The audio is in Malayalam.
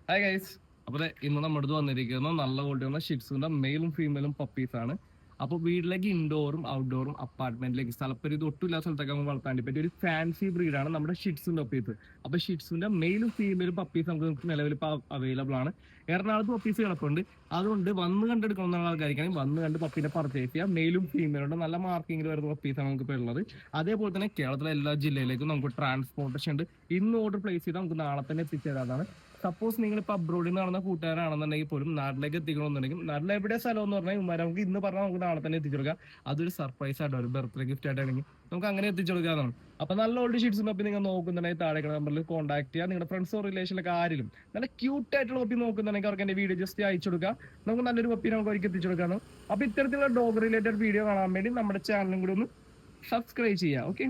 Hi guys. അപ്പോൾ ഇന്ന് നമ്മുടെ അടുത്ത് വന്നിരിക്കുന്ന നല്ല ക്വാളിറ്റിയുള്ള ഷിറ്റ്സുന്റെ മെയിലും ഫീമെയിലും പപ്പീസ് ആണ്. അപ്പോൾ വീട്ടിലേക്ക് ഇൻഡോറും ഔട്ട്ഡോറും അപ്പാർട്ട്മെന്റിലേക്ക് സ്ഥലപ്പരി തൊട്ടില്ലാത്ത സ്ഥലത്തൊക്കെ നമുക്ക് വളർത്താൻ പറ്റിയ ഒരു ഫാൻസി ബ്രീഡാണ് നമ്മുടെ ഷിറ്റ്സുന്റെ പപ്പീസ്. അപ്പോൾ ഷിറ്റ്സുന്റെ മെയിലും ഫീമെയിലും പപ്പീസ് നമുക്ക് നിലവിൽ ഇപ്പോൾ അവൈലബിൾ ആണ്. എറണാകുളത്ത് പപ്പീസ് കിടപ്പുണ്ട്. അതുകൊണ്ട് വന്ന് കണ്ടെടുക്കുന്ന ആൾക്കാർക്കാണെങ്കിൽ വന്ന് കണ്ട് പപ്പീനെ പർച്ചേസ് ചെയ്യാം. മെയിലും ഫീമെയിലും നല്ല മാർക്കിങ്ങിൽ വരുന്ന പപ്പീസാണ് നമുക്ക് ഇപ്പോൾ ഉള്ളത്. അതേപോലെ തന്നെ കേരളത്തിലെ എല്ലാ ജില്ലയിലേക്കും നമുക്ക് ട്രാൻസ്പോർട്ടേഷൻ ഉണ്ട്. ഇന്ന് ഓർഡർ പ്ലേസ് ചെയ്താൽ നമുക്ക് നാളെ തന്നെ എത്തിച്ചേരാതാണ്. സപ്പോസ് നിങ്ങൾ ഇപ്പൊ അബ്രോഡിൽ നിന്ന് നടന്ന കൂട്ടുകാരാണെന്നുണ്ടെങ്കിൽ പോലും നാട്ടിലേക്ക് എത്തിക്കണമെന്നുണ്ടെങ്കിൽ നാട്ടിൽ എവിടെ സ്ഥലം എന്ന് പറഞ്ഞാൽ ഉമ്മാരെ നമുക്ക് ഇന്ന് പറഞ്ഞാൽ നമുക്ക് നാളെ തന്നെ എത്തിച്ചു കൊടുക്കാം. അതൊരു സർപ്രൈസ് ആയിട്ടോ, ഒരു ബർത്ത്ഡേ ഗിഫ്റ്റ് ആയിട്ടാണെങ്കിൽ നമുക്ക് അങ്ങനെ എത്തിച്ചു കൊടുക്കാന്നാണ്. അപ്പൊ നല്ല ഓൾഡ് ഷീറ്റ്സ് പപ്പി നിങ്ങൾ നോക്കുന്നുണ്ടെങ്കിൽ താഴെ നമ്പറിൽ കോൺടാക്ട് ചെയ്യുക. നിങ്ങളുടെ ഫ്രണ്ട്സോ റിലേഷനിലൊക്കെ ആരിലും നല്ല ക്യൂട്ട് ആയിട്ടുള്ള പപ്പി നോക്കുന്നുണ്ടെങ്കിൽ അവർക്ക് എന്റെ വീഡിയോ ജസ്റ്റ് അയച്ചു കൊടുക്കുക. നമുക്ക് നല്ലൊരു പപ്പി നമുക്ക് അവർക്ക് എത്തിച്ചു കൊടുക്കാണ്. അപ്പൊ ഇത്തരത്തിലുള്ള ഡോഗ് റിലേറ്റഡ് വീഡിയോ കാണാൻ വേണ്ടി നമ്മുടെ ചാനലും കൂടി ഒന്ന് സബ്സ്ക്രൈബ് ചെയ്യുക. ഓക്കെ.